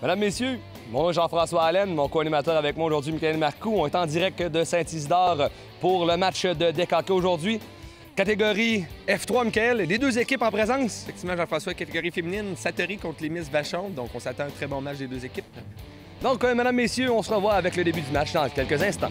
Mesdames, Messieurs, moi Jean-François Allen, mon co-animateur avec moi aujourd'hui, Michael Marcoux. On est en direct de Saint-Isidore pour le match de DKK aujourd'hui. Catégorie F3, Michael, les deux équipes en présence. Effectivement, Jean-François, catégorie féminine, Sattery contre les Miss Vachon. Donc, on s'attend à un très bon match des deux équipes. Donc, mesdames, messieurs, on se revoit avec le début du match dans quelques instants.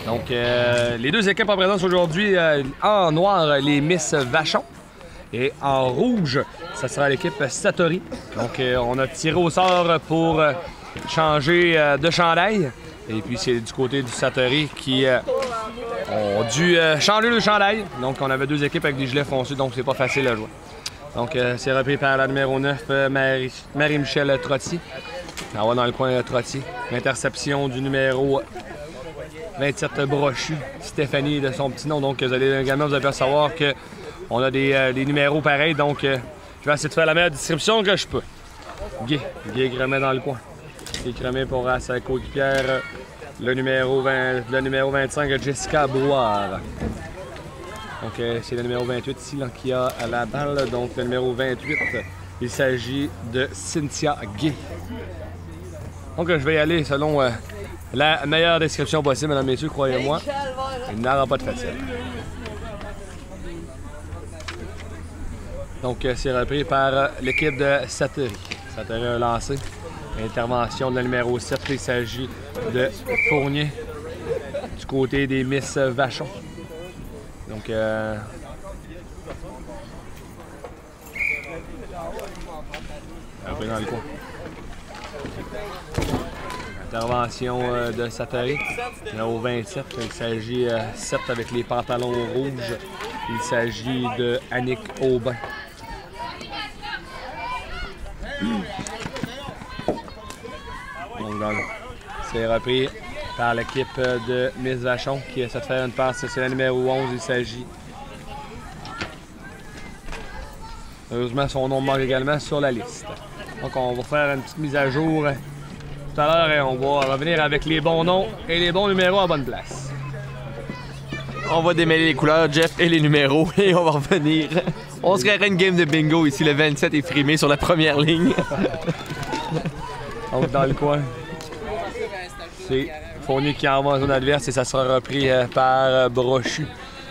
Donc, les deux équipes en présence aujourd'hui, en noir, les Miss Vachon. Et en rouge, ça sera l'équipe Sattery. Donc, on a tiré au sort pour changer de chandail. Et puis, c'est du côté du Sattery qui ont dû changer le chandail. Donc, on avait deux équipes avec des gilets foncés, donc c'est pas facile à jouer. Donc, c'est repris par la numéro 9, Marie-Michel Trottier. On va dans le coin Trottier. L'interception du numéro 27 Brochu, Stéphanie de son petit nom. Donc, vous allez également vous avez savoir qu'on a des numéros pareils. Donc, je vais essayer de faire la meilleure distribution que je peux. Guy Gremet dans le coin. Guy Gremet pour sa coéquipière, le numéro 25, Jessica Brouard. Donc, c'est le numéro 28 ici là, qui a la balle. Donc, le numéro 28, il s'agit de Cynthia Guy. Donc, je vais y aller selon la meilleure description possible, mesdames, messieurs, croyez-moi. Il n'aura pas de facile. Donc, c'est repris par l'équipe de Sattery. Sattery a lancé. Intervention de la numéro 7, il s'agit de Fournier du côté des Miss Vachon. Donc, repris dans le coin. Intervention de Sattery, numéro 27, il s'agit 7 avec les pantalons rouges. Il s'agit de Annick Aubin. Donc, c'est repris par l'équipe de Miss Vachon qui essaie de faire une passe. C'est la numéro 11, il s'agit. Heureusement, son nom manque également sur la liste. Donc, on va faire une petite mise à jour tout à l'heure et on va revenir avec les bons noms et les bons numéros à bonne place. On va démêler les couleurs, Jeff, et les numéros, et on va revenir. On se créerait une game de bingo ici. Le 27 est primé sur la première ligne. Donc, dans le coin, c'est Fournier qui envoie en zone adverse et ça sera repris par Brochu.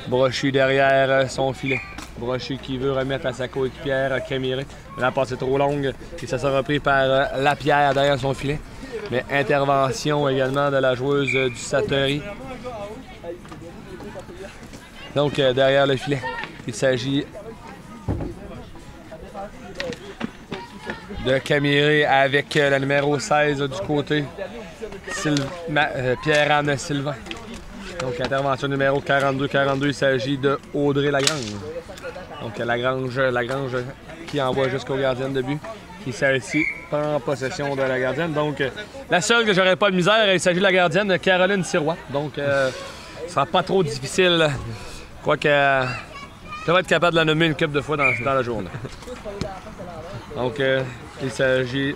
Brochu derrière son filet. Brochu qui veut remettre à sa coéquipière Camiré. La passe est trop longue et ça sera repris par Lapierre derrière son filet. Mais intervention également de la joueuse du Sattery. Donc, derrière le filet, il s'agit de Camiré avec la numéro 16 du côté, Pierre-Anne Sylvain. Donc, intervention numéro 42, il s'agit de Audrey Lagrange. Donc, Lagrange qui envoie jusqu'au gardien de but, qui celle-ci prend possession de la gardienne. Donc, la seule que j'aurais pas de misère, il s'agit de la gardienne Caroline Sirois. Donc, ce sera pas trop difficile. Je crois qu'elle devrait être capable de la nommer une couple de fois dans la journée. Donc, il s'agit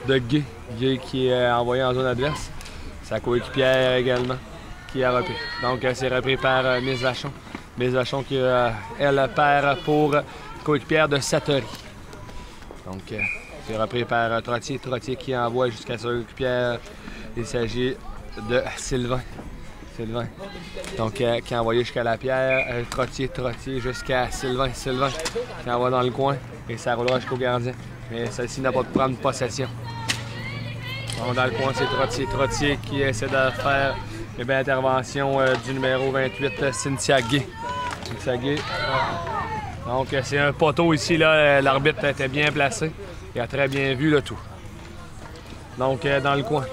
de Guy qui est envoyé en zone adverse. Sa coéquipière également qui a repris. Donc, c'est repris par Miss Vachon. Miss Vachon qui, elle, perd pour coéquipière de Sattery. Donc, c'est repris par Trottier. Trottier qui envoie jusqu'à sa coéquipière. Il s'agit de Sylvain. Donc, qui a envoyé jusqu'à la pierre. Trottier jusqu'à Sylvain qui envoie dans le coin. Et ça roulera jusqu'au gardien. Mais celle-ci n'a pas de prendre possession. Donc, dans le coin, c'est Trottier qui essaie de faire l'intervention du numéro 28, Cynthia Guy. Donc, c'est un poteau ici. L'arbitre était bien placé. Il a très bien vu le tout. Donc, dans le coin.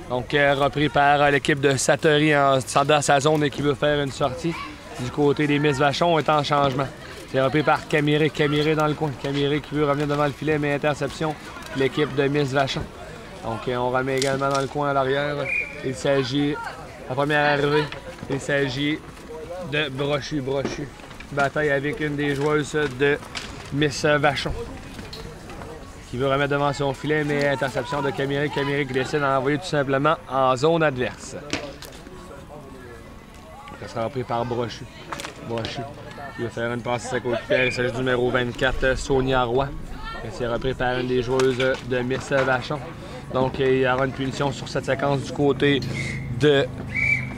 Donc, repris par l'équipe de Sattery dans sa zone et qui veut faire une sortie. Du côté des Miss Vachon est en changement. C'est repris par Camiré dans le coin. Camiré qui veut revenir devant le filet, mais interception. L'équipe de Miss Vachon. Donc on remet également dans le coin à l'arrière. Il s'agit, la première arrivée, il s'agit de Brochu. Bataille avec une des joueuses de Miss Vachon. Qui veut remettre devant son filet, mais interception de Camérique. Camérique décide d'envoyer tout simplement en zone adverse. Ça sera repris par Brochu. Qui va faire une passe à sa coéquipière. Il s'agit du numéro 24, Sonia Roy. C'est repris par une des joueuses de Miss Vachon. Donc il y aura une punition sur cette séquence du côté de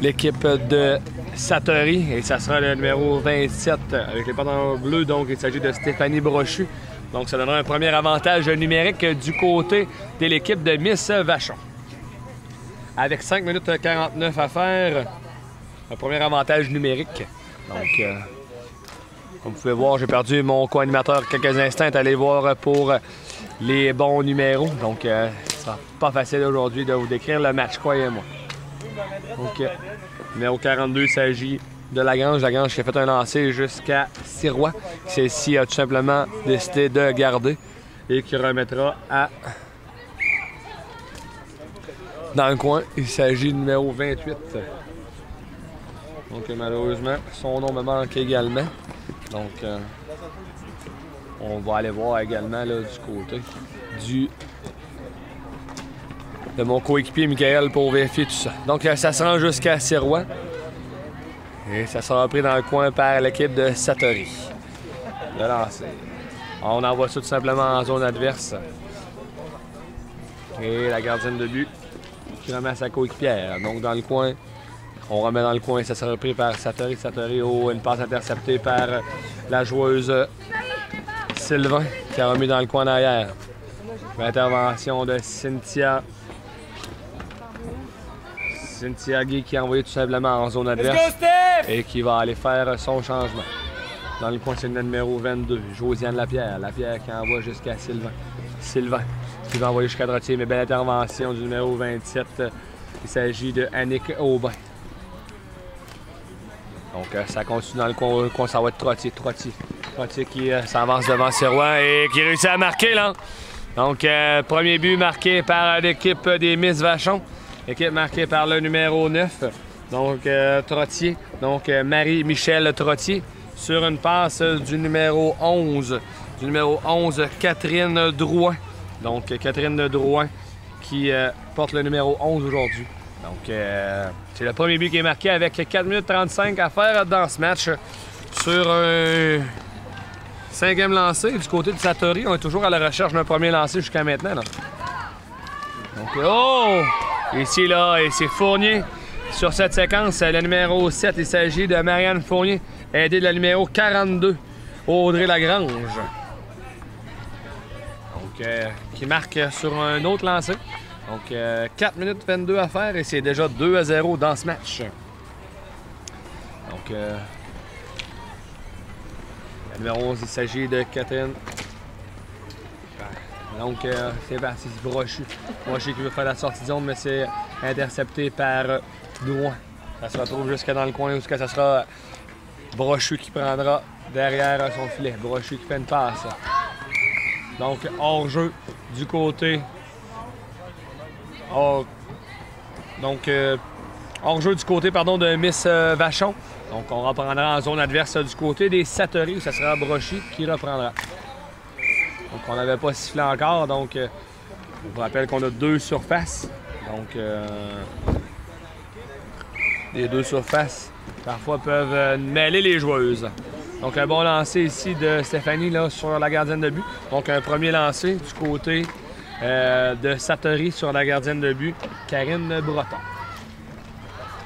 l'équipe de Satory. Et ça sera le numéro 27 avec les pantalons bleus. Donc il s'agit de Stéphanie Brochu. Donc ça donnera un premier avantage numérique du côté de l'équipe de Miss Vachon. Avec 5 minutes 49 à faire, un premier avantage numérique. Donc, comme vous pouvez voir, j'ai perdu mon co-animateur quelques instants. Allez voir pour les bons numéros. Donc, ce sera pas facile aujourd'hui de vous décrire le match, croyez-moi. Donc, numéro 42, il s'agit de Lagrange. Lagrange qui a fait un lancer jusqu'à Sirois. Celle-ci a tout simplement décidé de garder et qui remettra à... dans le coin. Il s'agit du numéro 28. Donc malheureusement, son nom me manque également. Donc on va aller voir également là, du côté de mon coéquipier Michael pour vérifier tout ça. Donc ça se rend jusqu'à Sirois. Et ça sera pris dans le coin par l'équipe de Satory. Le lancer. On envoie ça tout simplement en zone adverse. Et la gardienne de but qui remet à sa coéquipière. Donc dans le coin, on remet dans le coin, ça sera pris par Satory. Satory, une passe interceptée par la joueuse Sylvain qui a remis dans le coin derrière. L'intervention de Cynthia Guy qui a envoyé tout simplement en zone adverse et qui va aller faire son changement. Dans le coin, c'est le numéro 22, Josiane Lapierre. Lapierre qui envoie jusqu'à Sylvain qui va envoyer jusqu'à Trottier, mais belle intervention du numéro 27. Il s'agit de Annick Aubin. Donc ça continue dans le coin, ça va être Trottier qui s'avance devant Sirois et qui réussit à marquer là. Donc premier but marqué par l'équipe des Miss Vachon. Équipe marquée par le numéro 9, donc Trottier, donc Marie-Michel Trottier, sur une passe du numéro 11. Catherine Drouin. Donc Catherine Drouin qui porte le numéro 11 aujourd'hui. Donc c'est le premier but qui est marqué avec 4 minutes 35 à faire dans ce match. Sur un 5e lancé du côté de Satory, on est toujours à la recherche d'un premier lancé jusqu'à maintenant. Là. Donc oh! Ici, là, et c'est Fournier sur cette séquence. Le numéro 7, il s'agit de Marianne Fournier, aidée de la numéro 42, Audrey Lagrange. Donc, qui marque sur un autre lancé. Donc, 4 minutes 22 à faire et c'est déjà 2-0 dans ce match. Donc, le numéro 11, il s'agit de Catherine. Donc, c'est parti, c'est Brochu qui veut faire la sortie de zone, mais c'est intercepté par Drouin. Ça se retrouve jusqu'à dans le coin, jusqu'à ça sera Brochu qui prendra derrière son filet. Brochu qui fait une passe. Donc, hors-jeu du côté... hors-jeu du côté, pardon, de Miss Vachon. Donc, on reprendra en zone adverse du côté des Satory, où ça sera Brochu qui reprendra. Donc, on n'avait pas sifflé encore, donc je vous rappelle qu'on a 2 surfaces. Donc, les 2 surfaces, parfois, peuvent mêler les joueuses. Donc, un bon lancer ici de Stéphanie là, sur la gardienne de but. Donc, un premier lancer du côté de Satory sur la gardienne de but, Karine Breton.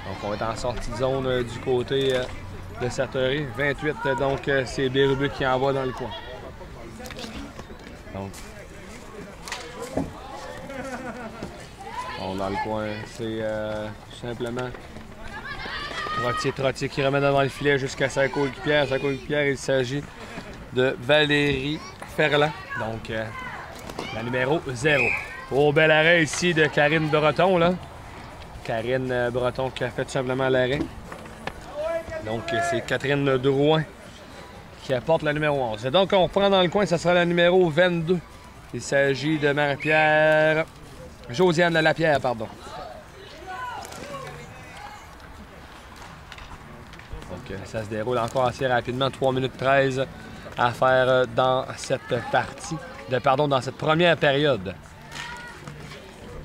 Donc, on est en sortie de zone du côté de Satory. 28, donc, c'est Bérubé qui envoie dans le coin. Donc, dans le coin, c'est tout simplement Trottier qui remet devant le filet jusqu'à sa coéquipière. Sa coéquipière, il s'agit de Valérie Ferland, donc la numéro 0. Au bel arrêt ici de Karine Breton, là. Karine Breton qui a fait tout simplement l'arrêt. Donc, c'est Catherine Drouin qui apporte la numéro 11. Et donc, on reprend dans le coin, ça sera la numéro 22. Il s'agit de Marie-Pierre Josiane Lapierre, pardon. Donc, ça se déroule encore assez rapidement. 3 minutes 13 à faire dans cette partie. Dans cette première période.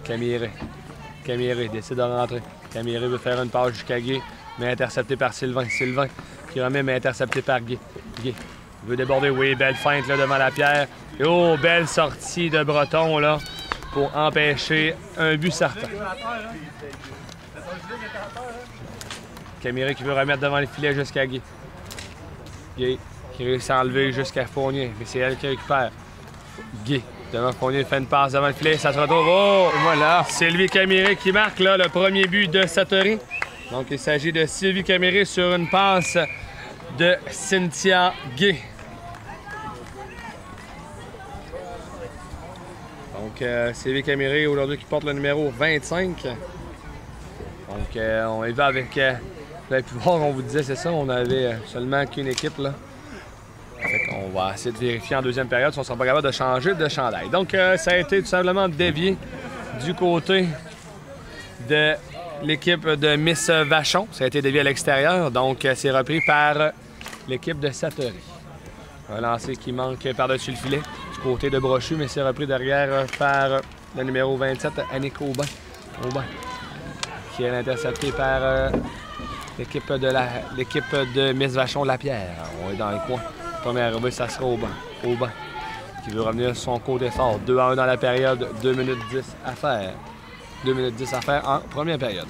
Camiré décide de rentrer. Camiré veut faire une passe jusqu'à Guy, mais intercepté par Sylvain. Sylvain qui remet, mais intercepté par Guy. Guy veut déborder. Oui, belle feinte là, devant Lapierre. Et oh, belle sortie de Breton là, pour empêcher un but certain. Camiré qui veut remettre devant les filets jusqu'à Guy. Guy qui réussit à enlever jusqu'à Fournier, mais c'est elle qui récupère. Guy, devant Fournier, fait une passe devant le filet, ça se retrouve. Oh! Et voilà! C'est Sylvie Camiré qui marque là, le premier but de Satory. Donc il s'agit de Sylvie Camiré sur une passe de Cynthia Guy. Donc Sylvie Camiré aujourd'hui qui porte le numéro 25. Donc on y va avec... vous avez pu voir, on vous disait, c'est ça, on avait seulement qu'une équipe là. On va essayer de vérifier en deuxième période si on ne sera pas capable de changer de chandail. Donc, ça a été tout simplement dévié du côté de l'équipe de Miss Vachon. Ça a été dévié à l'extérieur, donc c'est repris par l'équipe de Satory. Un lancer qui manque par-dessus le filet du côté de Brochu, mais c'est repris derrière par le numéro 27, Annick Aubin. Aubin qui est intercepté par l'équipe de Miss Vachon Lapierre. On est dans le coin. Première arrivée, ça sera Aubin. Aubin qui veut revenir sur son côté fort. 2-1 dans la période, 2 minutes 10 à faire. 2 minutes 10 à faire en première période.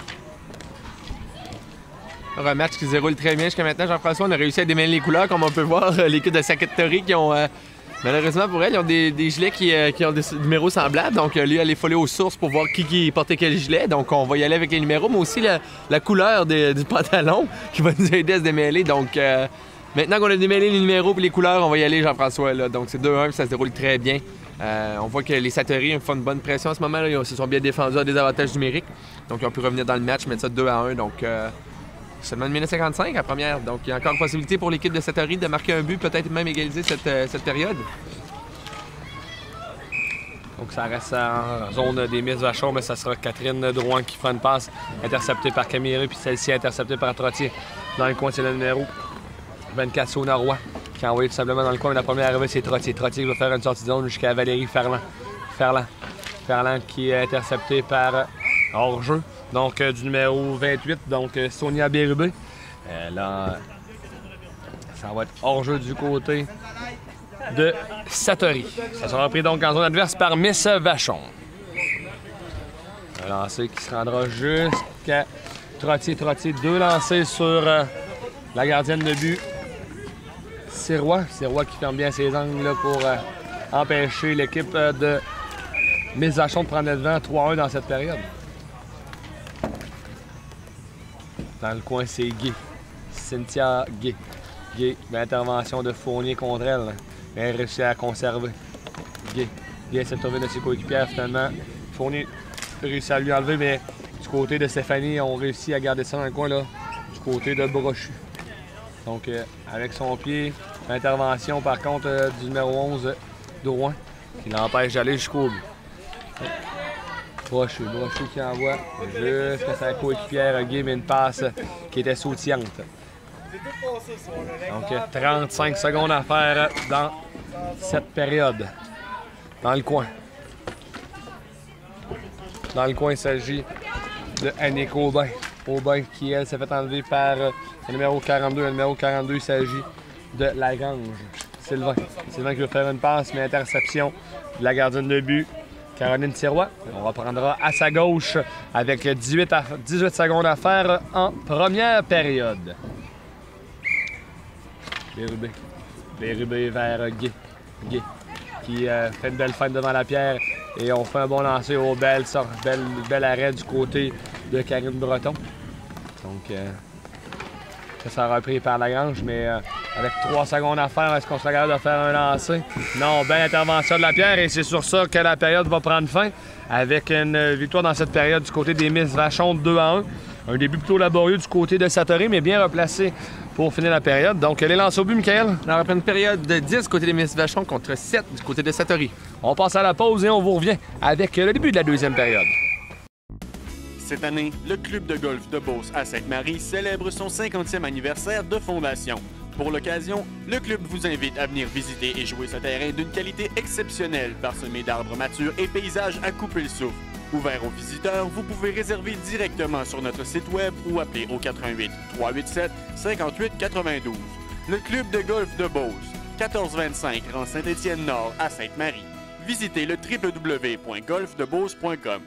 Un match qui se déroule très bien jusqu'à maintenant. Jean-François, on a réussi à démêler les couleurs, comme on peut voir. L'équipe de Satory qui ont, malheureusement pour elle, ils ont des gilets qui ont des numéros semblables. Donc, lui, elle est follée aux sources pour voir qui portait quel gilet. Donc, on va y aller avec les numéros, mais aussi la couleur du pantalon qui va nous aider à se démêler. Donc, maintenant qu'on a démêlé les numéros et les couleurs, on va y aller, Jean-François. Donc, c'est 2-1, ça se déroule très bien. On voit que les Satory font une bonne pression en ce moment. Là. Ils se sont bien défendus à des avantages numériques. Donc, ils ont pu revenir dans le match, mettre ça 2-1. Donc, seulement 1 minute 55 à première. Donc, il y a encore une possibilité pour l'équipe de Satory de marquer un but, peut-être même égaliser cette période. Donc, ça reste en zone des Miss Vachon, mais ça sera Catherine Drouin qui fera une passe interceptée par Camiré, puis celle-ci interceptée par Trottier. Dans le coin, c'est le numéro 24, Sona Roy, qui a envoyé tout simplement dans le coin. La première arrivée, c'est Trottier. Trottier va faire une sortie de zone jusqu'à Valérie Ferland. Ferland qui est intercepté par hors-jeu, donc du numéro 28, donc Sonia Bérubé. Là, ça va être hors-jeu du côté de Satory. Ça sera repris donc en zone adverse par Miss Vachon. Un lancer qui se rendra jusqu'à Trottier. Trottier, 2 lancers sur la gardienne de but. C'est Roy qui ferme bien ses angles là, pour empêcher l'équipe de Miss Vachon de prendre le devant 3-1 dans cette période. Dans le coin, c'est Guy. Cynthia Guy. Guy, l'intervention de Fournier contre elle. Mais elle réussit à conserver. Guy essaie de trouver de ses coéquipières finalement. Fournier réussit à lui enlever, mais du côté de Stéphanie, on réussit à garder ça dans le coin là, du côté de Brochu. Donc, avec son pied, l'intervention par contre du numéro 11, Drouin, qui l'empêche d'aller jusqu'au but. Brochu qui envoie jusqu'à sa coéquipière Guy, mais une passe qui était sautillante. Donc, 35 secondes à faire dans cette période. Dans le coin. Il s'agit de Annick Aubin. Aubin qui, elle, s'est fait enlever par le numéro 42. Le numéro 42, il s'agit de Lagrange. Sylvain qui veut faire une passe, mais interception de la gardienne de but, Caroline Sirois. On reprendra à sa gauche avec 18 secondes à faire en première période. Bérubé vers Guy. Guy qui fait une belle feinte devant la pierre et on fait un bon lancer au bel arrêt du côté de Karine Breton. Donc, ça sera repris par Lagrange, mais avec 3 secondes à faire, est-ce qu'on sera capable de faire un lancer? Non, belle intervention de la pierre et c'est sur ça que la période va prendre fin avec une victoire dans cette période du côté des Miss Vachon 2-1. Un début plutôt laborieux du côté de Satory, mais bien replacé pour finir la période. Donc, les lancers au but, Michael? Alors, après une période de 10 du côté des Miss Vachon contre 7 du côté de Satori. On passe à la pause et on vous revient avec le début de la deuxième période. Cette année, le club de golf de Beauce à Sainte-Marie célèbre son 50e anniversaire de fondation. Pour l'occasion, le club vous invite à venir visiter et jouer ce terrain d'une qualité exceptionnelle, parsemé d'arbres matures et paysages à couper le souffle. Ouvert aux visiteurs, vous pouvez réserver directement sur notre site web ou appeler au 88 387 58 92. Le club de golf de Beauce, 1425 rue Saint-Étienne-Nord à Sainte-Marie. Visitez le www.golfdebeauce.com.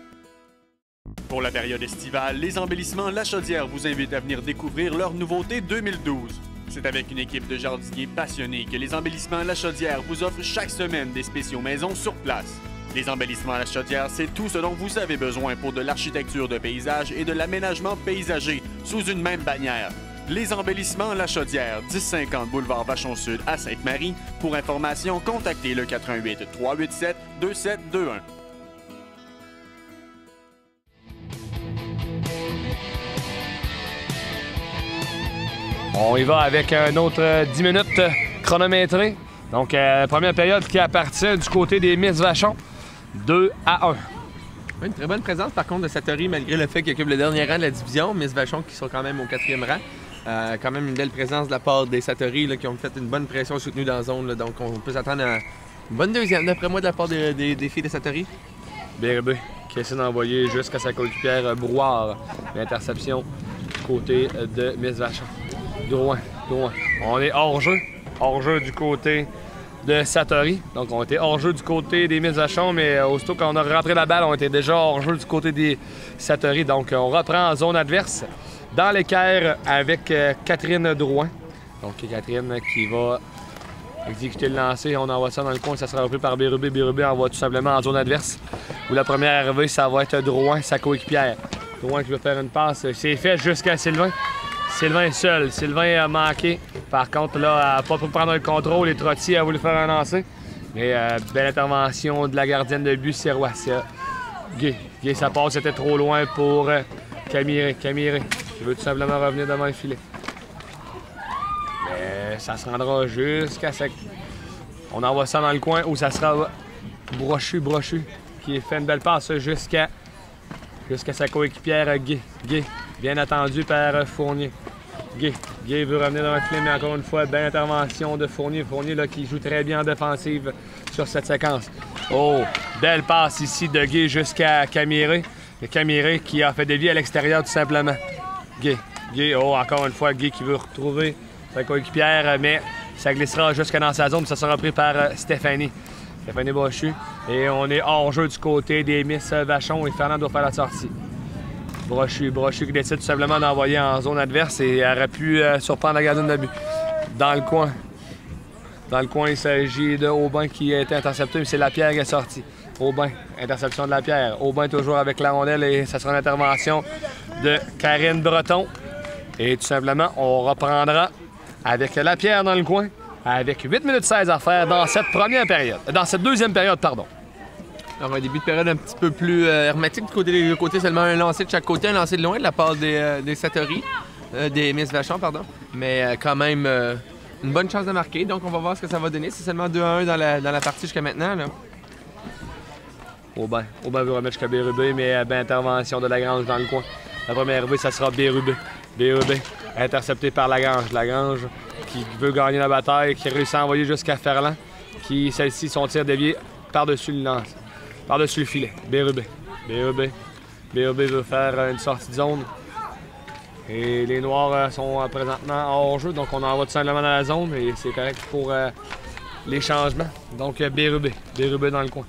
Pour la période estivale, les embellissements La Chaudière vous invitent à venir découvrir leur nouveauté 2012. C'est avec une équipe de jardiniers passionnés que les embellissements La Chaudière vous offrent chaque semaine des spéciaux maison sur place. Les embellissements La Chaudière, c'est tout ce dont vous avez besoin pour de l'architecture de paysage et de l'aménagement paysager sous une même bannière. Les embellissements La Chaudière, 1050 boulevard Vachon-Sud à Sainte-Marie. Pour information, contactez le 88 387 2721. On y va avec un autre 10 minutes chronométré. Donc, première période qui appartient du côté des Miss Vachon, 2-1. Une très bonne présence, par contre, de Satori, malgré le fait qu'ils occupent le dernier rang de la division. Miss Vachon qui sont quand même au 4e rang. Quand même une belle présence de la part des Satori là, qui ont fait une bonne pression soutenue dans la zone. Là, donc, on peut s'attendre à une bonne deuxième, d'après moi, de la part des filles de Satori. BRB qui essaie d'envoyer jusqu'à sa coéquipière Brouard. L'interception du côté de Miss Vachon. Drouin. On est hors-jeu. Hors-jeu du côté de Satori. Donc, on était hors-jeu du côté des Miss Vachon, mais aussitôt qu'on a rentré la balle, on était déjà hors-jeu du côté des Satori. Donc, on reprend en zone adverse dans l'équerre avec Catherine Drouin. Donc, Catherine qui va exécuter le lancer. On envoie ça dans le coin. Ça sera repris par Bérubé. Bérubé envoie tout simplement en zone adverse. Où la première arrivée, ça va être Drouin, sa coéquipière. Drouin qui va faire une passe. C'est fait jusqu'à Sylvain. Sylvain est seul. Sylvain a manqué. Par contre, là, elle n'a pas pu prendre le contrôle. Les Trottiers a voulu faire un lancer. Mais belle intervention de la gardienne de but, c'est Roissia. Guy, sa passe était trop loin pour Camiré. Camiré qui veut tout simplement revenir devant le filet. Mais ça se rendra jusqu'à ce... On envoie ça dans le coin où ça sera Brochu qui fait une belle passe jusqu'à sa coéquipière Guy. Bien attendu par Fournier. Guy veut revenir dans le filet, mais encore une fois, belle intervention de Fournier. Fournier là, qui joue très bien en défensive sur cette séquence. Oh, belle passe ici de Guy jusqu'à Camiré. Et Camiré qui a fait dévier à l'extérieur tout simplement. Guy, encore une fois, Guy qui veut retrouver sa coéquipière, mais ça glissera jusque dans sa zone. Ça sera pris par Stéphanie Brochu. Et on est hors-jeu du côté des Miss Vachon et Fernand doit faire la sortie. Brochu qui décide tout simplement d'envoyer en zone adverse et aurait pu surprendre la gardienne de but. Dans le coin, il s'agit de Aubin qui a été intercepté, mais c'est Lapierre qui est sorti. Aubin, interception de Lapierre. Aubin toujours avec la rondelle et ça sera une intervention de Karine Breton. Et tout simplement, on reprendra avec Lapierre dans le coin, avec 8 minutes 16 à faire dans cette deuxième période, pardon. Alors, un début de période un petit peu plus hermétique du côté seulement un lancer de chaque côté, un lancer de loin de la part des Satori, des Miss Vachon, pardon. Mais quand même une bonne chance de marquer, donc on va voir ce que ça va donner. C'est seulement 2-1 dans la partie jusqu'à maintenant. Là. Aubin veut remettre jusqu'à Bérubé, mais intervention de Lagrange dans le coin. La première arrivée, ça sera Bérubé. Bérubé, intercepté par Lagrange. Lagrange qui veut gagner la bataille, qui réussit à envoyer jusqu'à Ferland, qui, celle-ci, son tir dévié par-dessus le lance. Par-dessus le filet. Bérubé veut faire une sortie de zone. Et les Noirs sont présentement hors jeu, donc on envoie tout simplement dans la zone et c'est correct pour les changements. Donc Bérubé dans le coin.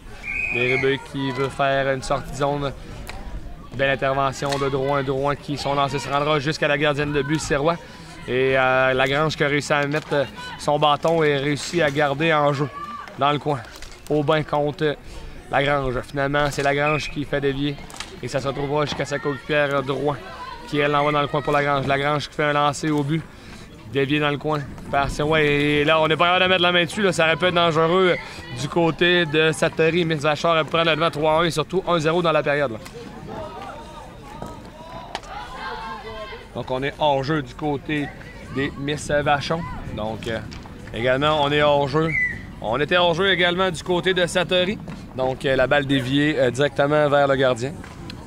Bérubé qui veut faire une sortie de zone. Belle intervention de Drouin qui son lancé se rendra jusqu'à la gardienne de but, Sirois. Et Lagrange qui a réussi à mettre son bâton et réussi à garder en jeu dans le coin. Aubin contre Lagrange. Finalement, c'est Lagrange qui fait dévier et ça se retrouvera jusqu'à sa coéquipière Drouin qui elle l'envoie dans le coin pour Lagrange. Lagrange qui fait un lancer au but, dévié dans le coin par Sirois. Et là, on n'est pas capable de mettre la main dessus. Là, ça aurait pu être dangereux du côté de Satori. Miss Vachon aurait pu prendre le devant 3-1 et surtout 1-0 dans la période. Là. Donc, on est hors jeu du côté des Miss Vachon. Donc, également, on est hors-jeu. On était hors-jeu également du côté de Satori. Donc, la balle déviée directement vers le gardien.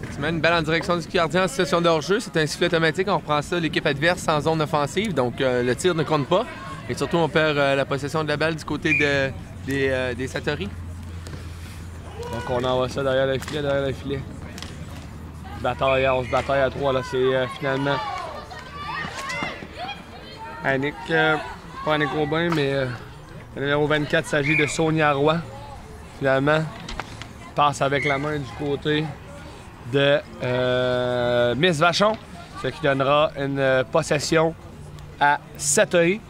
Effectivement, une balle en direction du gardien en situation de hors-jeu. C'est un sifflet automatique. On reprend ça l'équipe adverse en zone offensive. Donc, le tir ne compte pas. Et surtout, on perd la possession de la balle du côté des Satori. Donc, on envoie ça derrière le filet, Bataille, on se bataille à 3. Là, c'est finalement Annick, pas Annick Aubin, mais le numéro 24 s'agit de Sonia Roy. Finalement, passe avec la main du côté de Miss Vachon, ce qui donnera une possession à Satori,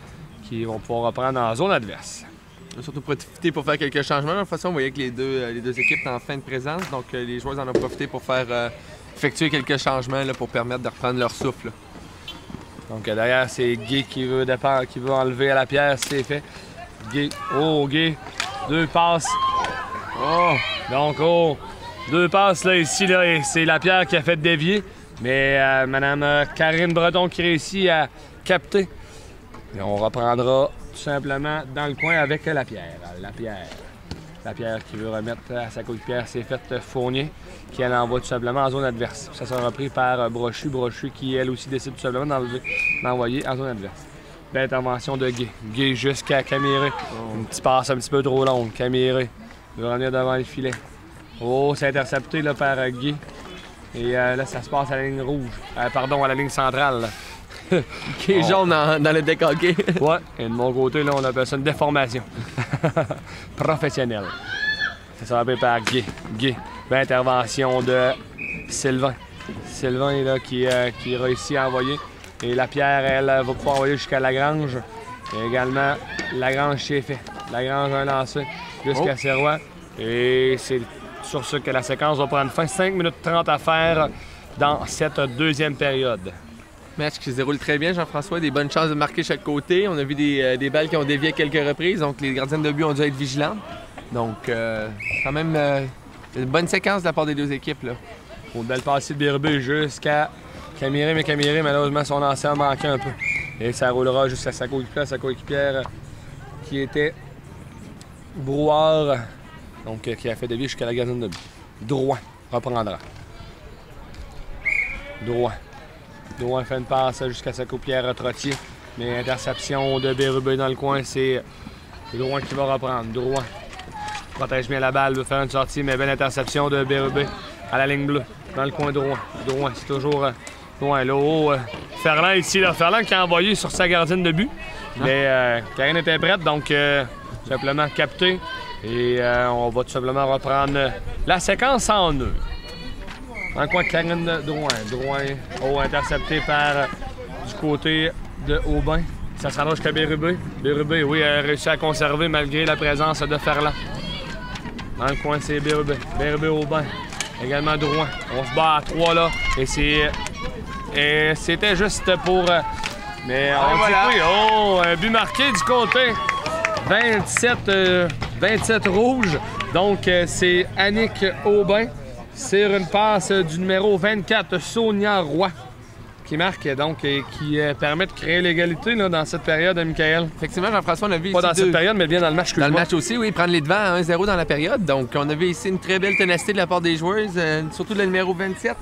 qui vont pouvoir reprendre en zone adverse. On va surtout profiter pour faire quelques changements. De toute façon, vous voyez que les deux équipes sont en fin de présence, donc les joueurs en ont profité pour faire effectuer quelques changements là, pour permettre de reprendre leur souffle. Là. Donc derrière, c'est Guy qui veut enlever à la pierre, c'est fait. Guy, Guy, 2 passes. Oh, donc, deux passes là, ici, là, et c'est la pierre qui a fait dévier. Mais Mme Karine Breton qui réussit à capter. Et on reprendra tout simplement dans le coin avec la pierre. La pierre qui veut remettre à sa coéquipière, c'est fait Fournier, qui elle envoie tout simplement en zone adverse. Ça sera repris par Brochu qui elle aussi décide tout simplement d'envoyer en zone adverse. Belle intervention de Guy. Guy jusqu'à Caméré. Une petite passe un petit peu trop longue. Caméré veut revenir devant le filet. Oh, c'est intercepté là, par Guy. Et là, ça se passe à la ligne rouge. Pardon, à la ligne centrale. Qui est jaune dans le deck hockey. Ouais, et de mon côté, là, on appelle ça une déformation. Professionnelle. Ça sera appelé par Guy. Guy. Belle intervention de Sylvain. Sylvain là, qui réussit à envoyer. Et la pierre, elle va pouvoir envoyer jusqu'à Lagrange. Et également, Lagrange, c'est fait. Lagrange a lancé jusqu'à Serrois. Et c'est sur ce que la séquence va prendre fin. 5 minutes 30 à faire dans cette deuxième période. Match qui se déroule très bien, Jean-François. Des bonnes chances de marquer chaque côté. On a vu des balles qui ont dévié à quelques reprises. Donc, les gardiens de but ont dû être vigilants. Donc, quand même, une bonne séquence de la part des deux équipes. Là. Une belle passe de Bérubé jusqu'à Caméré. Mais Caméré, malheureusement, son lanceur manquait un peu. Et ça roulera jusqu'à sa coéquipière qui était Brouard. Donc, qui a fait dévier jusqu'à la gardienne de but. Drouin reprendra. Drouin fait une passe jusqu'à sa coéquipière Trottier. Mais interception de Bérubé dans le coin, c'est Drouin qui va reprendre. Drouin protège bien la balle, veut faire une sortie, mais belle interception de Bérubé à la ligne bleue, dans le coin Drouin. Drouin, c'est toujours loin. Là, haut, Ferland ici, là. Ferland qui a envoyé sur sa gardienne de but. Mais Karine était prête, donc simplement capté. Et on va tout simplement reprendre la séquence en nœud. Dans le coin de Karine Drouin. Drouin, intercepté par du côté de Aubin. Ça se rend jusqu'à Bérubé. Bérubé, oui, a réussi à conserver malgré la présence de Ferland. Dans le coin, c'est Bérubé. Bérubé-Aubin. Également Drouin. On se bat à 3 là. Et c'était juste pour... mais on dit oui. Oh, un but marqué du côté. 27 rouges. Donc, c'est Annick Aubin sur une passe du numéro 24, Sonia Roy, qui marque donc et qui permet de créer l'égalité dans cette période, Michael. Effectivement, Jean-François, on a vu pas ici dans cette période, mais bien dans le match. Dans le match aussi, oui, prendre les devants à 1-0 dans la période. Donc, on a vu ici une très belle ténacité de la part des joueuses, surtout le numéro 27,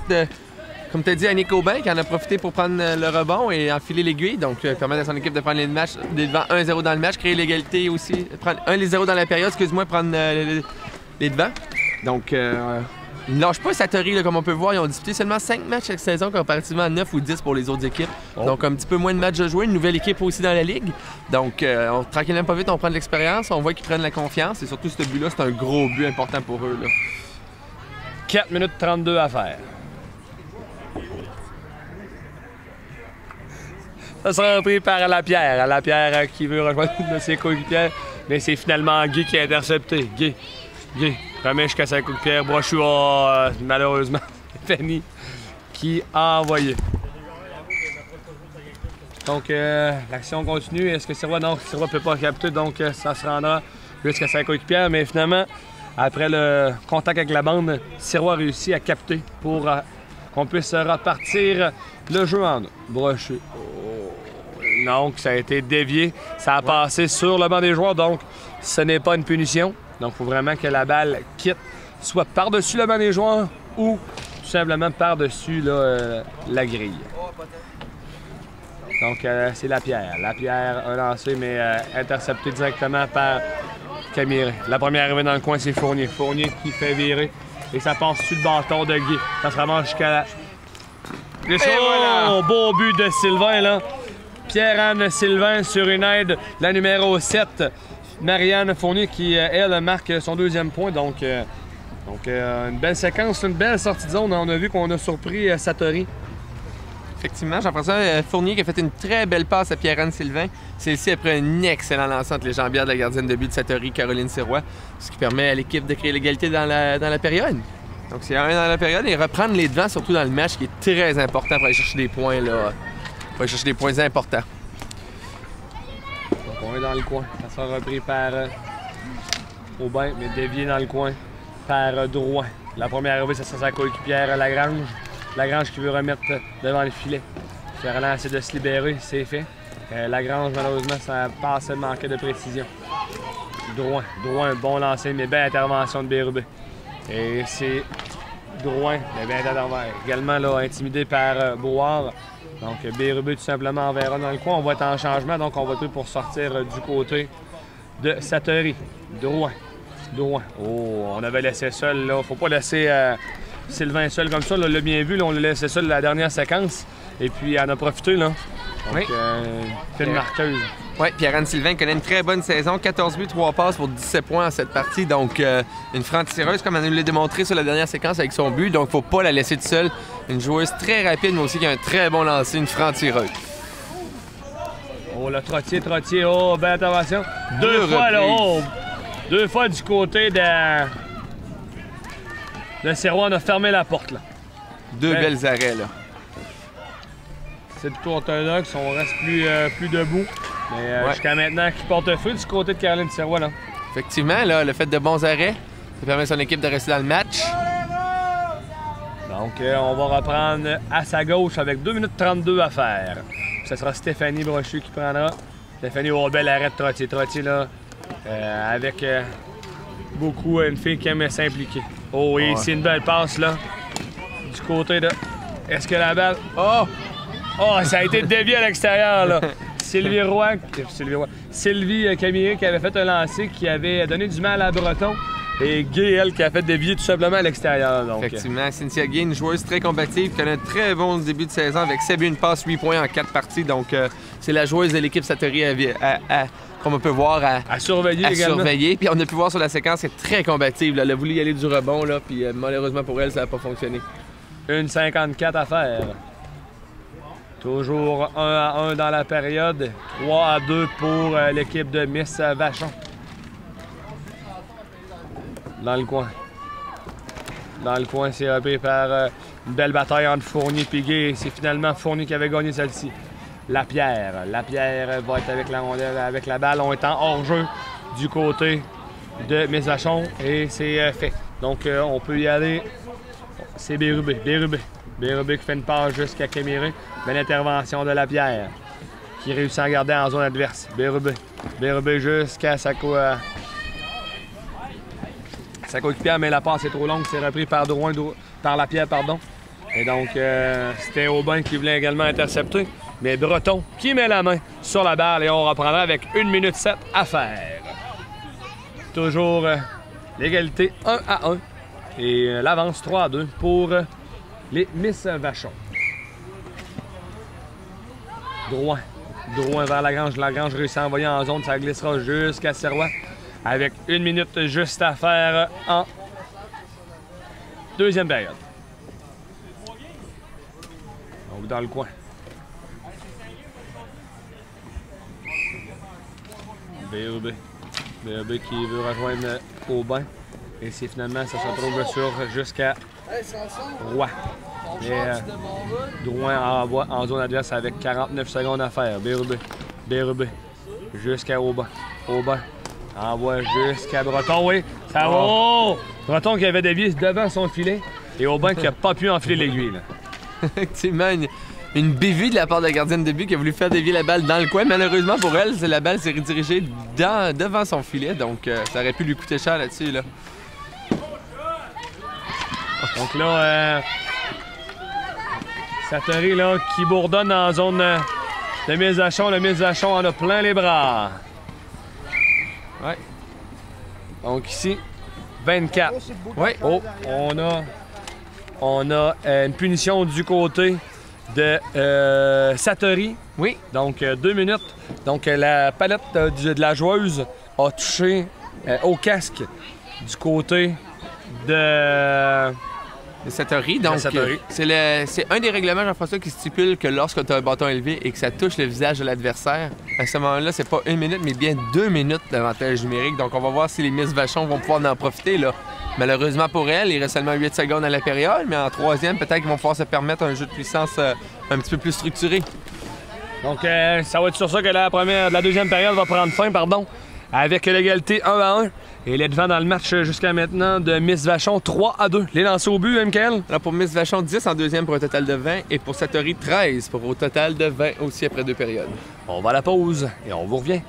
comme tu as dit, Annick Aubin, qui en a profité pour prendre le rebond et enfiler l'aiguille. Donc, permettre à son équipe de prendre les devants 1-0 dans le match, créer l'égalité aussi, prendre 1-0 dans la période, prendre les devants. Donc, ils ne lâchent pas Satori, là, comme on peut voir. Ils ont disputé seulement 5 matchs cette saison, comparativement à 9 ou 10 pour les autres équipes. Oh. Donc, un petit peu moins de matchs à jouer. Une nouvelle équipe aussi dans la Ligue. Donc, tranquillement pas vite, on prend de l'expérience. On voit qu'ils prennent la confiance. Et surtout, ce but-là, c'est un gros but important pour eux. Là. 4 minutes 32 à faire. Ça sera repris par Lapierre. Lapierre qui veut rejoindre de ses coéquipiers. Mais c'est finalement Guy qui a intercepté. Guy. Remet jusqu'à sa coéquipière. Brochu a malheureusement Fanny qui a envoyé. Donc l'action continue. Est-ce que Sirois? Non, Sirois ne peut pas capter, donc ça se rendra jusqu'à sa coéquipière. Mais finalement, après le contact avec la bande, Sirois a réussi à capter pour qu'on puisse repartir le jeu en eau. Brochu. Donc, ça a été dévié. Ça a passé sur le banc des joueurs, donc ce n'est pas une punition. Donc, il faut vraiment que la balle quitte soit par-dessus le banc des joueurs ou tout simplement par-dessus la grille. Donc, c'est Lapierre. Lapierre a lancé, mais intercepté directement par Camille. La première arrivée dans le coin, c'est Fournier. Fournier qui fait virer et ça passe sur le bâton de Guy. Ça se ramasse jusqu'à la... voilà. Beau but de Sylvain, là. Pierre-Anne Sylvain sur une aide, la numéro 7. Marianne Fournier qui, elle, marque son deuxième point. Donc, une belle séquence, une belle sortie de zone. On a vu qu'on a surpris Satori. Effectivement, Jean-François Fournier qui a fait une très belle passe à Pierre-Anne Sylvain. Celle-ci après un excellent lancement entre les jambières de la gardienne de but de Satori, Caroline Sirois, ce qui permet à l'équipe de créer l'égalité dans la période. Donc c'est un dans la période et reprendre les devants, surtout dans le match, qui est très important pour aller chercher des points, là. Pour aller chercher des points importants. Donc on est dans le coin. Ça sera repris par Aubin, mais dévié dans le coin par Drouin. La première arrivée, ça sera sa coéquipière Lagrange. Lagrange qui veut remettre devant le filet. Ferland essaie de se libérer, c'est fait. Lagrange, malheureusement, ça passe, manquait de précision. Drouin, bon lancer, mais belle intervention de Bérubé. Et c'est Drouin, mais bien également là, intimidé par Brouard. Donc Bérubé tout simplement enverra dans le coin. On va être en changement, donc on va tout pour sortir du côté de Satori. Drouin. Oh, on avait laissé seul, là. Faut pas laisser Sylvain seul comme ça. On l'a bien vu, là, on l'a laissé seul la dernière séquence. Et puis, elle en a profité, là. Donc, une marqueuse. Oui, Pierre-Anne Sylvain connaît une très bonne saison. 14 buts, 3 passes pour 17 points en cette partie. Donc, une franc-tireuse, comme elle nous l'a démontré sur la dernière séquence avec son but. Donc, faut pas la laisser toute seule. Une joueuse très rapide, mais aussi qui a un très bon lancer, une franc-tireuse. Oh, le trottier. Oh, belle intervention. Deux fois, là. Oh, deux fois du côté de Sirois. On a fermé la porte, là. Deux belles arrêts, là. C'est tout orthodoxe, on reste plus debout. Mais jusqu'à maintenant, qui porte fruit du côté de Caroline Sirois, là. Effectivement, là, le fait de bons arrêts, ça permet à son équipe de rester dans le match. Donc, on va reprendre à sa gauche avec 2 minutes 32 à faire. Ce sera Stéphanie Brochu qui prendra. Stéphanie au bel arrêt de Trottier. Trottier, là, avec beaucoup une fille qui aime s'impliquer. Oh oui, c'est une belle passe, là. Du côté de... Est-ce que la balle... Oh, ça a été dévié à l'extérieur, là. Sylvie Camillé qui avait fait un lancer qui avait donné du mal à Breton. Et Gay, elle, qui a fait dévier tout simplement à l'extérieur. Effectivement, Cynthia Gay, une joueuse très combative, qui a un très bon début de saison avec 7 buts, une passe, 8 points en 4 parties. Donc, c'est la joueuse de l'équipe Satori comme on peut voir, à surveiller. Puis on a pu voir sur la séquence, c'est très combative. Là. Elle a voulu y aller du rebond, là, puis malheureusement pour elle, ça n'a pas fonctionné. 1,54 à faire. Toujours 1-1 dans la période. 3-2 pour l'équipe de Miss Vachon. Dans le coin. C'est repris par une belle bataille entre Fournier et Gay. C'est finalement Fournier qui avait gagné celle-ci. Lapierre va être avec la rondelle, avec la balle. On est en hors-jeu du côté de Miss Vachon et c'est fait. Donc on peut y aller. C'est Bérubé qui fait une passe jusqu'à Kémiré. Belle intervention de Lapierre qui réussit à garder en zone adverse. Bérubé jusqu'à sa coéquipière, mais la passe est trop longue. C'est repris par Lapierre, pardon. Et donc, c'était Aubin qui voulait également intercepter. Mais Breton qui met la main sur la balle et on reprendra avec 1 minute 7 à faire. Toujours l'égalité 1-1 et l'avance 3-2 pour les Miss Vachon. Drouin vers Lagrange. Lagrange réussit à envoyer en zone. Ça glissera jusqu'à Sirois avec 1 minute juste à faire en deuxième période. Donc dans le coin. Bérubé qui veut rejoindre Aubin. Et c'est finalement, ça se retrouve sur jusqu'à Roy. Et Drouin envoie en zone adverse avec 49 secondes à faire. Bérubé jusqu'à Aubin. Aubin envoie jusqu'à Breton. Oui, ça va. Breton qui avait dévié devant son filet. Et Aubin qui n'a pas pu enfiler l'aiguille. Effectivement, une bévue de la part de la gardienne de but qui a voulu faire dévier la balle dans le coin. Malheureusement pour elle, la balle s'est redirigée devant son filet, donc ça aurait pu lui coûter cher là-dessus. Là. Donc là, Satory là, qui bourdonne en zone de mise à champ. Le mise à champ en a plein les bras. Ouais. Donc ici, 24. Ouais. Oh, on a une punition du côté de Satory. Oui. Donc 2 minutes. Donc la palette de la joueuse a touché au casque du côté de Satory. Donc c'est un des règlements, Jean-François, qui stipule que lorsque tu as un bâton élevé et que ça touche le visage de l'adversaire, à ce moment-là, c'est pas 1 minute, mais bien 2 minutes d'avantage numérique. Donc on va voir si les Miss Vachon vont pouvoir en profiter. Là. Malheureusement pour elle, il reste seulement 8 secondes à la période, mais en troisième, peut-être qu'ils vont pouvoir se permettre un jeu de puissance un petit peu plus structuré. Donc ça va être sur ça que la deuxième période va prendre fin, avec l'égalité 1-1. Et elle est devant dans le match jusqu'à maintenant de Miss Vachon 3-2. Les lancers au but, Michael? Alors pour Miss Vachon, 10 en deuxième pour un total de 20 et pour Satory, 13 pour un total de 20 aussi après 2 périodes. On va à la pause et on vous revient.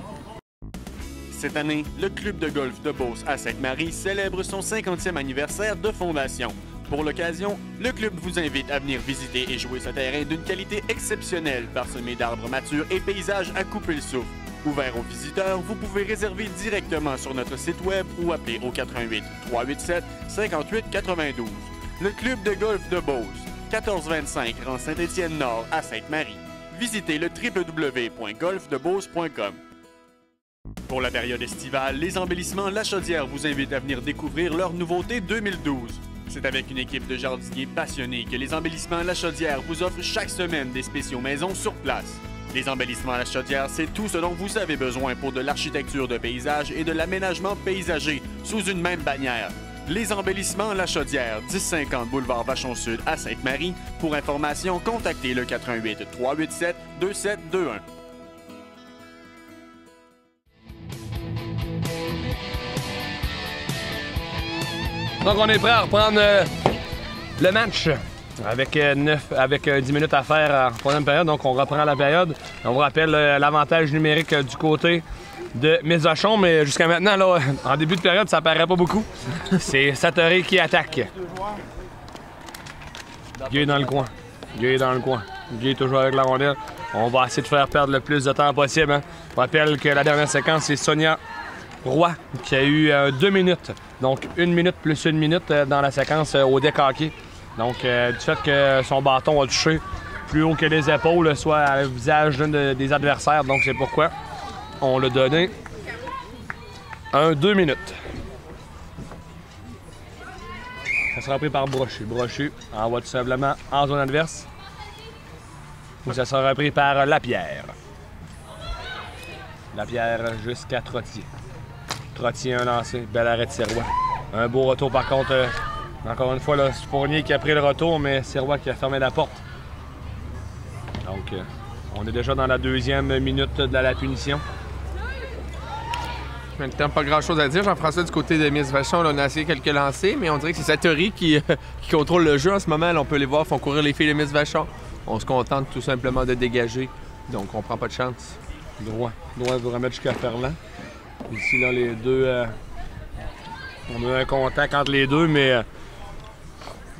Cette année, le club de golf de Beauce à Sainte-Marie célèbre son 50e anniversaire de fondation. Pour l'occasion, le club vous invite à venir visiter et jouer ce terrain d'une qualité exceptionnelle, parsemé d'arbres matures et paysages à couper le souffle. Ouvert aux visiteurs, vous pouvez réserver directement sur notre site web ou appeler au 88 387 58 92. Le club de golf de Beauce, 1425 rue Saint-Étienne-Nord à Sainte-Marie. Visitez le www.golfdebeauce.com. Pour la période estivale, les embellissements La Chaudière vous invitent à venir découvrir leur nouveauté 2012. C'est avec une équipe de jardiniers passionnés que les embellissements La Chaudière vous offrent chaque semaine des spéciaux maison sur place. Les embellissements La Chaudière, c'est tout ce dont vous avez besoin pour de l'architecture de paysage et de l'aménagement paysager sous une même bannière. Les embellissements La Chaudière, 1050 boulevard Vachon-Sud à Sainte-Marie. Pour information, contactez le 88 387 2721. Donc on est prêt à reprendre le match avec 10 minutes à faire en troisième période. Donc on reprend la période. On vous rappelle l'avantage numérique du côté de Miss Vachon, mais jusqu'à maintenant, là, en début de période, ça paraît pas beaucoup. C'est Satory qui attaque. Guy est dans le coin. Guy est toujours avec la rondelle. On va essayer de faire perdre le plus de temps possible. Hein. On rappelle que la dernière séquence, c'est Sonia Roy qui a eu 2 minutes. Donc 1 minute plus 1 minute dans la séquence au décaqué. Donc du fait que son bâton a touché plus haut que les épaules, soit à le visage d'un des adversaires. Donc c'est pourquoi on l'a donné 2 minutes. Ça sera pris par Brochu. Brochu envoie tout simplement en zone adverse. Ou ça sera pris par Lapierre. Lapierre jusqu'à Trottier. Trottier un lancé. Bel arrêt de Sirois. Un beau retour par contre. Encore une fois, c'est Fournier qui a pris le retour, mais Sirois qui a fermé la porte. Donc, on est déjà dans la 2e minute de la punition. Maintenant, pas grand-chose à dire. Jean-François, du côté de Miss Vachon, là, on a essayé quelques lancers, mais on dirait que c'est Satory qui contrôle le jeu en ce moment. Là, on peut les voir, font courir les filles de Miss Vachon. On se contente tout simplement de dégager, donc on prend pas de chance. Droit vous remettre jusqu'à Ferland. Ici, là, les deux... on a eu un contact entre les deux, mais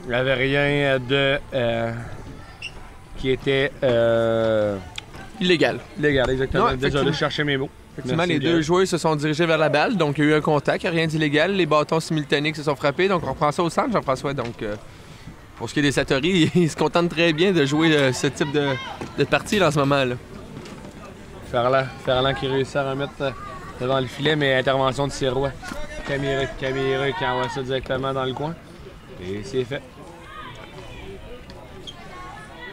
il n'y avait rien de... qui était... illégal. Illégal, exactement. Non, désolé, je cherchais mes mots. Effectivement, les deux joueurs se sont dirigés vers la balle, donc il y a eu un contact, il n'y a rien d'illégal. Les bâtons simultanés se sont frappés, donc on reprend ça au centre, Jean-François. Donc, pour ce qui est des Satory, ils se contentent très bien de jouer ce type de partie là, en ce moment-là. Ferland qui réussit à remettre devant le filet, mais intervention de Sirois. Camille qui envoie ça directement dans le coin. Et c'est fait.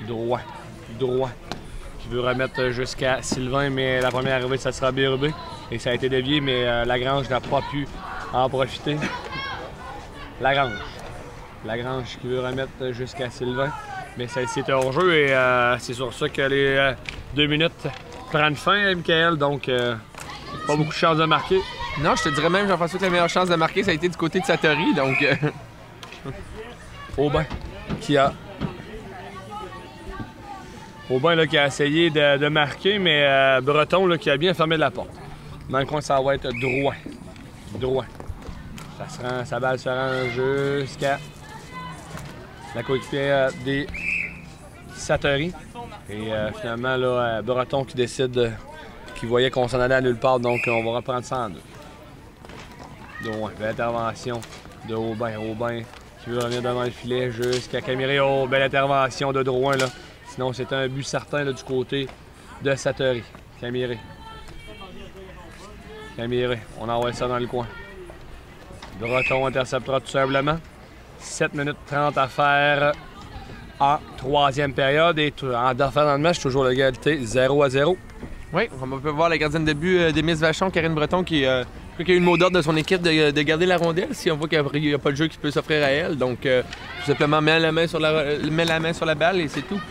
Droit. Qui veut remettre jusqu'à Sylvain, mais la première arrivée, ça sera Bérubé. Et ça a été dévié, mais Lagrange n'a pas pu en profiter. Lagrange qui veut remettre jusqu'à Sylvain. Mais c'est hors jeu et c'est sur ça que les 2 minutes prennent fin, Michael. Donc, pas beaucoup de chance de marquer. Non, je te dirais même, Jean-François, que la meilleure chance de marquer, ça a été du côté de Satory. Donc, Aubin qui a Aubin là, qui a essayé de marquer, mais Breton là, qui a bien fermé la porte. Dans le coin, ça va être droit. Droit. Sa balle se rend jusqu'à la coéquipière des Satory. Et finalement, là, Breton qui décide qu'il voyait qu'on s'en allait à nulle part, donc on va reprendre ça en deux. Droit. Belle intervention de Aubin. Aubin qui veut revenir devant le filet jusqu'à Camiré. Oh, belle intervention de Drouin, là. Sinon, c'est un but certain là, du côté de Satory. Camiré. Camiré. On envoie ça dans le coin. Breton interceptera tout simplement. 7 minutes 30 à faire en troisième période. Et en d'affaires dans le match, toujours l'égalité 0-0. Oui, on peut voir la gardienne de but des Miss Vachon, Karine Breton, qui a eu le mot d'ordre de son équipe de garder la rondelle si on voit qu'il n'y a pas de jeu qui peut s'offrir à elle. Donc, tout simplement, met la main sur la balle et c'est tout.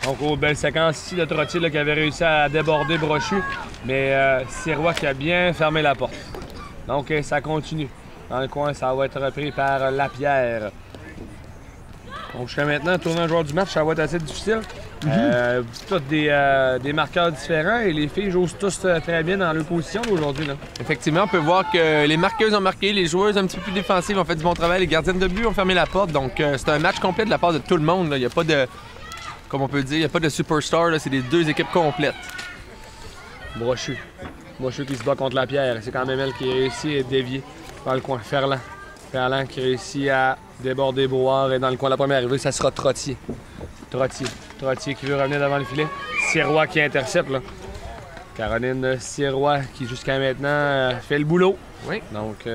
Donc, oh, belle séquence ici de Trottier là, qui avait réussi à déborder Brochu. Mais Sirois qui a bien fermé la porte. Donc, ça continue. Dans le coin, ça va être repris par Lapierre. Donc, jusqu'à maintenant, tourner un joueur du match, ça va être assez difficile. Tous des marqueurs différents et les filles jouent tous très bien dans leur position aujourd'hui. Effectivement, on peut voir que les marqueuses ont marqué, les joueuses un petit peu plus défensives ont fait du bon travail, les gardiennes de but ont fermé la porte. Donc, c'est un match complet de la part de tout le monde. Il n'y a pas de, comme on peut dire, il n'y a pas de superstar. C'est des deux équipes complètes. Brochu. Brochu qui se bat contre Lapierre. C'est quand même elle qui réussit à dévier dans le coin. Ferland. Ferland qui réussit à déborder Brouard. Et dans le coin, la première arrivée, ça sera Trottier. Trottier qui veut revenir devant le filet. Sirois qui intercepte. Là. Caroline Sirois qui, jusqu'à maintenant, fait le boulot. Oui. Donc,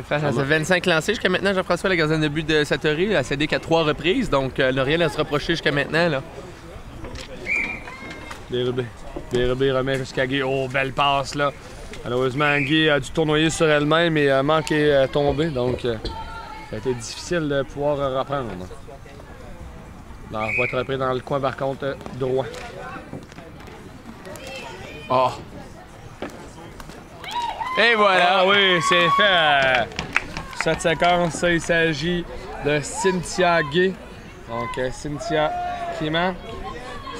face à 25 lancés jusqu'à maintenant, Jean-François, la gardienne de but de Satory, a cédé qu'à 3 reprises. Donc, elle n'a rien à se reprocher jusqu'à maintenant. Là. Bérubé remet jusqu'à Guy. Oh, belle passe, là. Malheureusement, Guy a dû tournoyer sur elle-même et a manqué tomber. Donc, ça a été difficile de pouvoir reprendre. On va être repris dans le coin, par contre, droit. Oh! Et voilà! Ah oui, c'est fait! Cette séquence, il s'agit de Cynthia Gay. Donc, Cynthia qui ment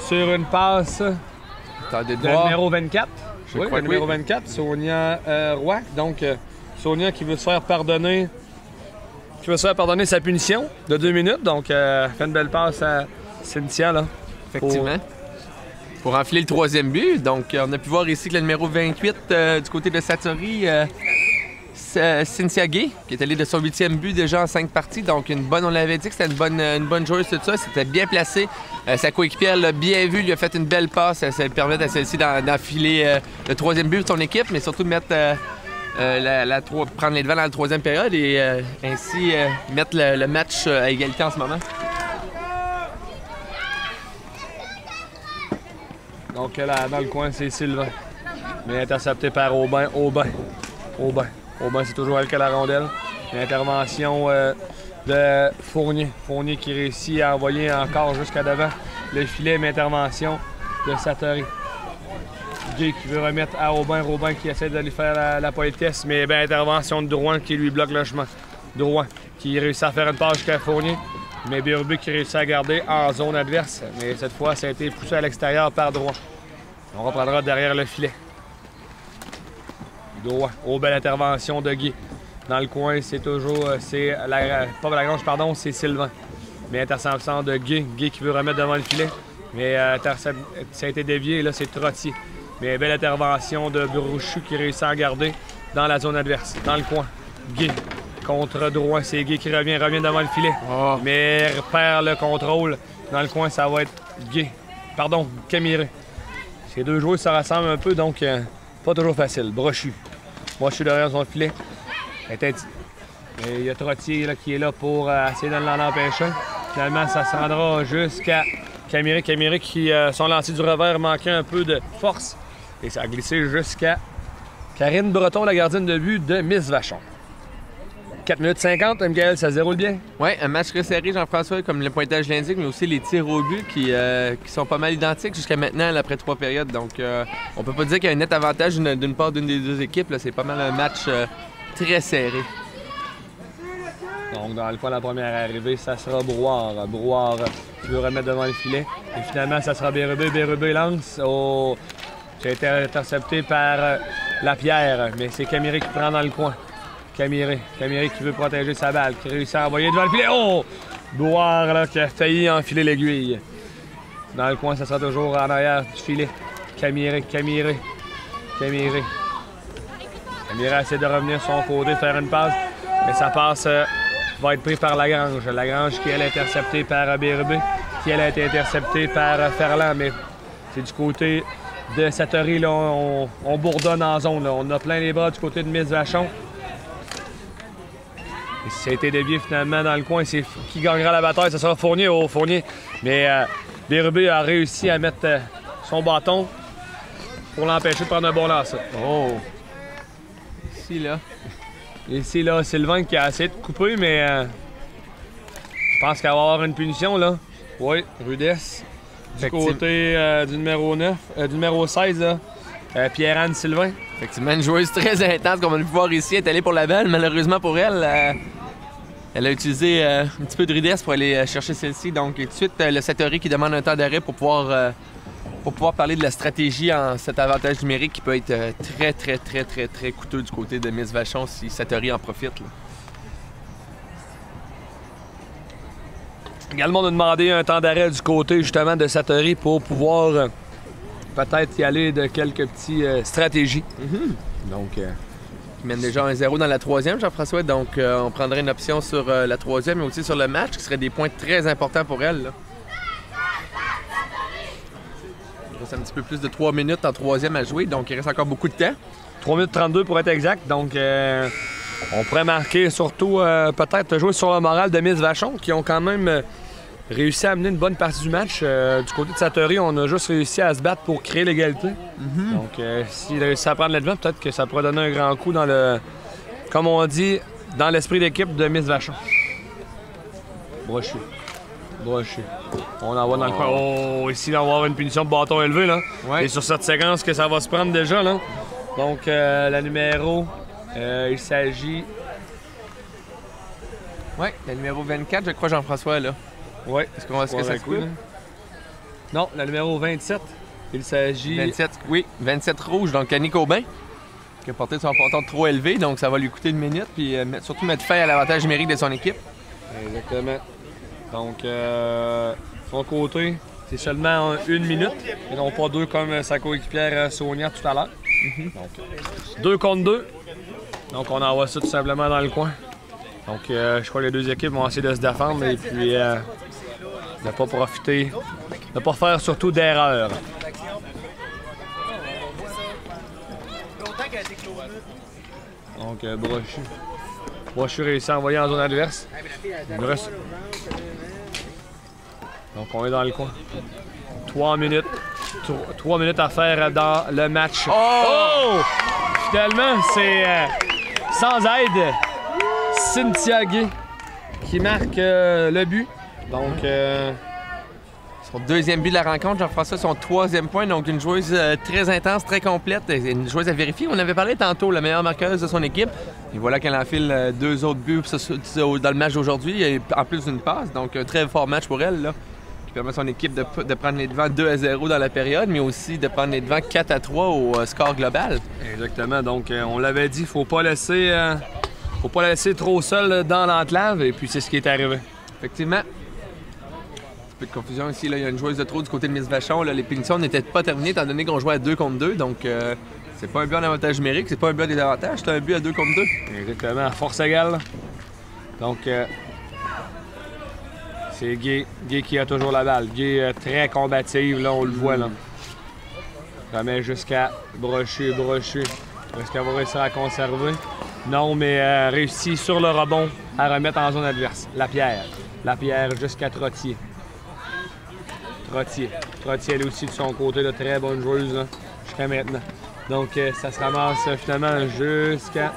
sur une passe de numéro 24. Oui, le numéro 24, Sonia Roy. Donc, Sonia qui veut se faire pardonner. Sa punition de 2 minutes. Donc, fait une belle passe à Cynthia, là. Effectivement. Pour enfiler le troisième but. Donc, on a pu voir ici que le numéro 28 du côté de Satory, Cynthia Gay, qui est allée de son 8e but déjà en 5 parties. Donc, on l'avait dit que c'était une bonne joueuse, tout ça. C'était bien placé. Sa coéquipière l'a bien vu, lui a fait une belle passe. Ça permet à celle-ci d'enfiler le troisième but de son équipe, mais surtout de mettre prendre les devants dans la troisième période et ainsi mettre le match à égalité en ce moment. Donc là, dans le coin, c'est Sylvain. Mais intercepté par Aubin. Aubin, c'est toujours elle qui a la rondelle. L'intervention de Fournier. Fournier qui réussit à envoyer encore jusqu'à devant le filet, mais intervention de Satory. Gay qui veut remettre à Aubin. Aubin qui essaie d'aller faire la politesse, mais bien intervention de Drouin qui lui bloque le chemin. Drouin qui réussit à faire une passe jusqu'à Fournier, mais Bérubé qui réussit à garder en zone adverse. Mais cette fois, ça a été poussé à l'extérieur par Drouin. On reprendra derrière le filet. Drouin. Oh, belle intervention de Guy. Dans le coin, c'est toujours... pas Lagrange, pardon, c'est Sylvain. Mais interception de Guy. Guy qui veut remettre devant le filet. Mais ça a été dévié, là, c'est Trottier. Mais belle intervention de Brochu qui réussit à garder dans la zone adverse. Dans le coin, Guy contre Drouin. C'est Guy qui revient devant le filet. Oh. Mais perd le contrôle. Dans le coin, ça va être Guy. Pardon, Camiré. Ces deux joueurs se rassemblent un peu, donc pas toujours facile. Brochu derrière son filet. Il y a Trottier là, qui est là pour essayer de l'en empêcher. Finalement, ça se rendra jusqu'à Camiré. Camiré qui, son lancer du revers, manquait un peu de force. Et ça a glissé jusqu'à Karine Breton, la gardienne de but de Miss Vachon. 4 minutes 50, Miguel, ça se déroule bien? Oui, un match resserré, Jean-François, comme le pointage l'indique, mais aussi les tirs au but qui sont pas mal identiques jusqu'à maintenant, après 3 périodes. Donc, on peut pas dire qu'il y a un net avantage d'une part d'une des deux équipes. C'est pas mal un match très serré. Donc, dans le coin, la première arrivée, ça sera Brouard. Brouard qui veut remettre devant le filet. Et finalement, ça sera Bérubé. Bérubé lance. Oh, ça a été intercepté par Lapierre, mais c'est Camiri qui prend dans le coin. Camiri qui veut protéger sa balle, qui réussit à envoyer devant le filet. Oh! Brouard là, qui a failli enfiler l'aiguille. Dans le coin, ça sera toujours en arrière du filet. Camiri essaie de revenir sur son côté, faire une passe, mais sa passe va être prise par Lagrange. Lagrange qui, elle, est interceptée par Bérubé, qui, elle, a été interceptée par Ferland, mais c'est du côté de Satory, là, on bourdonne en zone. Là. On a plein les bras du côté de Miss Vachon. Et ça a été dévié finalement dans le coin. C'est qui gagnera la bataille, ça sera Fournier. Oh, Fournier. Mais Bérubé a réussi à mettre son bâton pour l'empêcher de prendre un bon lancer. Oh! Ici, là, Sylvain qui a essayé de couper, mais je pense qu'il va y avoir une punition, là. Oui, rudesse. Du côté du numéro 9, du numéro 16, là, Pierre-Anne Sylvain. Effectivement, une joueuse très intense qu'on a pu voir ici. Elle est allée pour la balle. Malheureusement pour elle, elle a utilisé un petit peu de rudesse pour aller chercher celle-ci. Donc, tout de suite, le Satory qui demande un temps d'arrêt pour pouvoir parler de la stratégie en cet avantage numérique qui peut être très coûteux du côté de Miss Vachon si Satory en profite. Là. Également, on a demandé un temps d'arrêt du côté justement de Satory pour pouvoir peut-être y aller de quelques petites stratégies. Donc, qui mène déjà 1-0 dans la troisième, Jean-François. Donc, on prendrait une option sur la troisième et aussi sur le match, qui serait des points très importants pour elle. Là. Il reste un petit peu plus de 3 minutes en troisième à jouer, donc il reste encore beaucoup de temps. 3 minutes 32 pour être exact. Donc, on pourrait marquer surtout peut-être jouer sur le moral de Miss Vachon, qui ont quand même réussi à amener une bonne partie du match. Du côté de Satory, on a juste réussi à se battre pour créer l'égalité. Donc, s'il réussit à prendre l'advent, peut-être que ça pourrait donner un grand coup dans le, comme on dit, dans l'esprit d'équipe de Miss Vachon. Brochu. On en va dans le coin. Oh, ici, on va avoir une punition de bâton élevé, là. Ouais. Et sur cette séquence que ça va se prendre déjà, là. Donc, la numéro, il s'agit... Oui, la numéro 24, je crois, Jean-François, là. Oui. Est-ce que ça se peut? Non, la numéro 27, il s'agit... 27, oui. 27 rouge, donc Annick Aubin, qui a porté son bâton trop élevé, donc ça va lui coûter une minute, puis surtout mettre fin à l'avantage numérique de son équipe. Exactement. Donc, son côté, c'est seulement 1 minute, et non pas 2 comme sa coéquipière Sonia tout à l'heure. Donc, 2 contre 2. Donc, on envoie ça tout simplement dans le coin. Donc, je crois que les deux équipes vont essayer de se défendre et puis ne pas profiter, ne pas faire surtout d'erreurs. Donc, Brochu réussit à envoyer en zone adverse. Donc, on est dans le coin. 3 minutes. 3 minutes à faire dans le match. Oh! Finalement, c'est sans aide. Cynthia Gay qui marque le but. Donc, son deuxième but de la rencontre, Jean-François, son troisième point. Donc, une joueuse très intense, très complète. Une joueuse à vérifier. On avait parlé tantôt, la meilleure marqueuse de son équipe. Et voilà qu'elle enfile 2 autres buts dans le match d'aujourd'hui, en plus d'une passe. Donc, un très fort match pour elle, là, qui permet à son équipe de prendre les devants 2-0 dans la période, mais aussi de prendre les devants 4-3 au score global. Exactement. Donc, on l'avait dit, il ne faut pas la laisser trop seule dans l'enclave, et puis c'est ce qui est arrivé. Effectivement. Un peu de confusion ici. Là. Il y a une joueuse de trop du côté de Miss Vachon. Là. Les punitions n'étaient pas terminées étant donné qu'on jouait à 2 contre 2. Donc, c'est pas un but en avantage numérique, c'est pas un but à désavantage, c'est un but à 2 contre 2. Exactement, à force égale. Donc, c'est Gay qui a toujours la balle. Gay très combative, là, on le voit. Là. Remet jusqu'à Brochu. Est-ce qu'elle va réussir à conserver? Non, mais réussit sur le rebond à remettre en zone adverse. Lapierre jusqu'à Trottier. Trottier, elle est aussi de son côté, de très bonne joueuse là, jusqu'à maintenant. Donc, ça se ramasse finalement jusqu'à...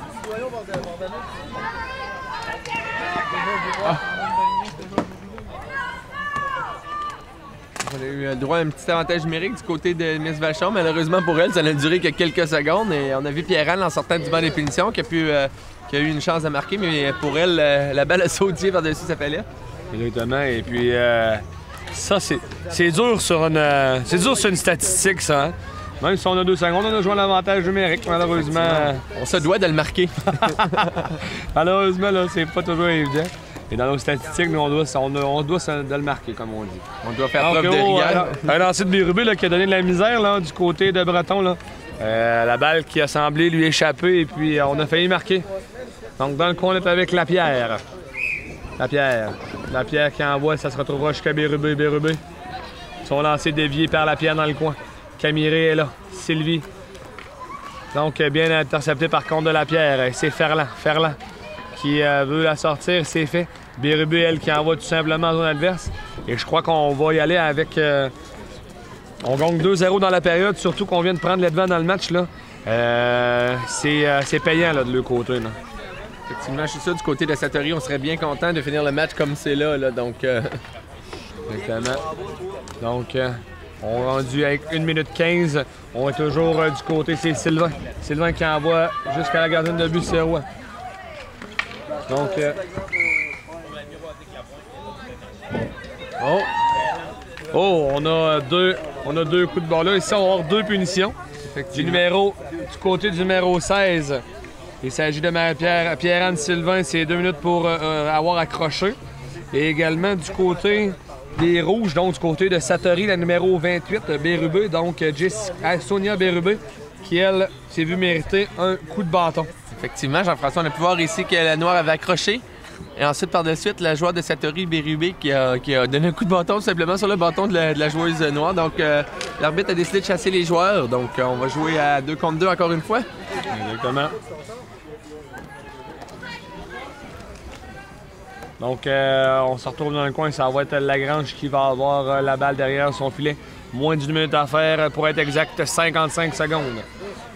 On a eu le droit à un petit avantage numérique du côté de Miss Vachon. Malheureusement pour elle, ça n'a duré que quelques secondes. Et on a vu Pierre-Anne en sortant du banc des punitions qui a eu une chance de marquer. Mais pour elle, la balle a sauté par-dessus sa palette. Exactement. Et puis, ça, c'est dur sur une statistique, ça. Hein? Même si on a 2 secondes, on a joué l'avantage numérique, malheureusement. On se doit de le marquer. Malheureusement, là, c'est pas toujours évident. Et dans nos statistiques, nous, on doit de le marquer, comme on dit. On doit faire preuve de rigueur. Un lancer de Bérubé là, qui a donné de la misère là, du côté de Breton. Là. La balle qui a semblé lui échapper et puis on a failli marquer. Donc dans le coin, on est avec Lapierre. Lapierre qui envoie, ça se retrouvera jusqu'à Bérubé. Son lancer dévié par Lapierre dans le coin. Camiré est là. Sylvie. Donc bien intercepté par contre de Lapierre. C'est Ferland qui veut la sortir. C'est fait. Bérubé, elle, qui envoie tout simplement en zone adverse. Et je crois qu'on va y aller avec... on gagne 2-0 dans la période, surtout qu'on vient de prendre les devants dans le match. Là. C'est payant là, de l'autre côté. Là. Effectivement, je suis sûr, du côté de Satori, on serait bien content de finir le match comme c'est là. Donc, Exactement. Donc, on est rendu avec 1 minute 15. On est toujours du côté, c'est Sylvain. Sylvain qui envoie jusqu'à la gardienne de but, c'est Roy. Donc, on a deux coups de bord là. Ici, on va avoir 2 punitions. Du côté du numéro 16, il s'agit de Pierre-Anne Sylvain. C'est 2 minutes pour avoir accroché. Et également du côté des Rouges, donc du côté de Satori, la numéro 28, Bérubé. Donc, Sonia Bérubé, qui, elle, s'est vue mériter un coup de bâton. Effectivement, Jean-François, on a pu voir ici que la Noire avait accroché. Et ensuite, par de suite, la joueur de Satori, Bérubé, qui a donné un coup de bâton tout simplement sur le bâton de la joueuse noire. Donc, l'arbitre a décidé de chasser les joueurs. Donc, on va jouer à 2 contre 2 encore une fois. Exactement. Donc, on se retrouve dans le coin. Ça va être Lagrange qui va avoir la balle derrière son filet. Moins d'une minute à faire, pour être exact, 55 secondes.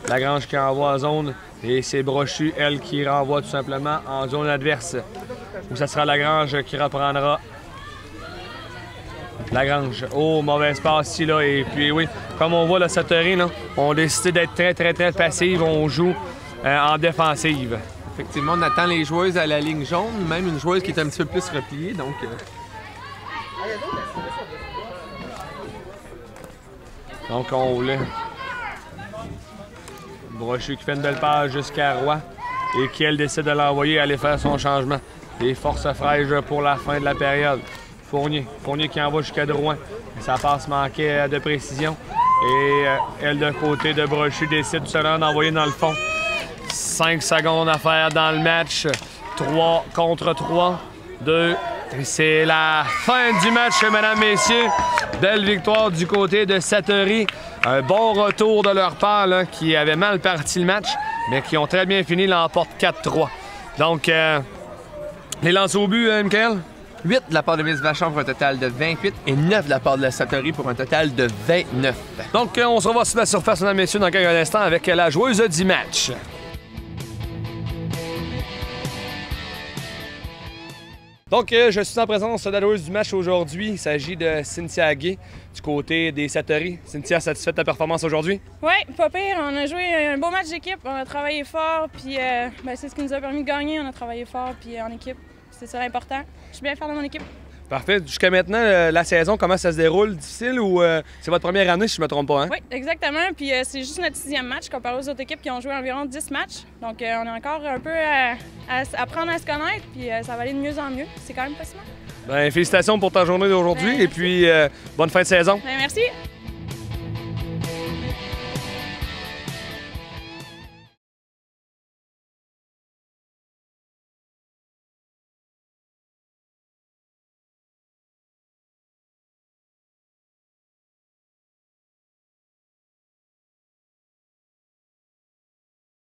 Lagrange qui envoie en zone. Et c'est Brochu, elle, qui renvoie tout simplement en zone adverse. Où ça sera Lagrange qui reprendra. Lagrange. Oh, mauvaise passe ici, là. Et puis, oui, comme on voit, la Satori, là, on a décidé d'être très passive. On joue en défensive. Effectivement, on attend les joueuses à la ligne jaune, même une joueuse qui est un petit peu plus repliée. Donc, on voulait. Brochu qui fait une belle passe jusqu'à Roy et qui, elle, décide de l'envoyer aller faire son changement. Et force fraîche pour la fin de la période. Fournier qui envoie jusqu'à Drouin. Sa passe manquait de précision. Et elle, d'un côté de Brochu, décide seulement d'envoyer dans le fond. 5 secondes à faire dans le match. 3 contre 3. 2. C'est la fin du match, mesdames, messieurs. Belle victoire du côté de Satori. Un bon retour de leur part, là, qui avait mal parti le match, mais qui ont très bien fini, l'emporte 4-3. Donc, les lancers au but, Michael? 8 de la part de Miss Vachon pour un total de 28 et 9 de la part de la Satori pour un total de 29. Donc, on se revoit sur la surface, mesdames, messieurs, dans quelques instants avec la joueuse du match. Donc, je suis en présence de la joueuse du match aujourd'hui. Il s'agit de Cynthia Gay du côté des Satori. Cynthia, satisfaite de ta performance aujourd'hui? Oui, pas pire. On a joué un beau match d'équipe. On a travaillé fort, puis c'est ce qui nous a permis de gagner. On a travaillé fort, puis en équipe. C'est ça l'important. Je suis bien fière de mon équipe. Parfait. Jusqu'à maintenant, la saison, comment ça se déroule? Difficile ou c'est votre première année, si je ne me trompe pas? Hein? Oui, exactement. Puis c'est juste notre 6e match comparé aux autres équipes qui ont joué environ 10 matchs. Donc on est encore un peu à apprendre à se connaître, puis ça va aller de mieux en mieux. C'est quand même pas si mal. Bien, félicitations pour ta journée d'aujourd'hui et puis bonne fin de saison. Bien, merci.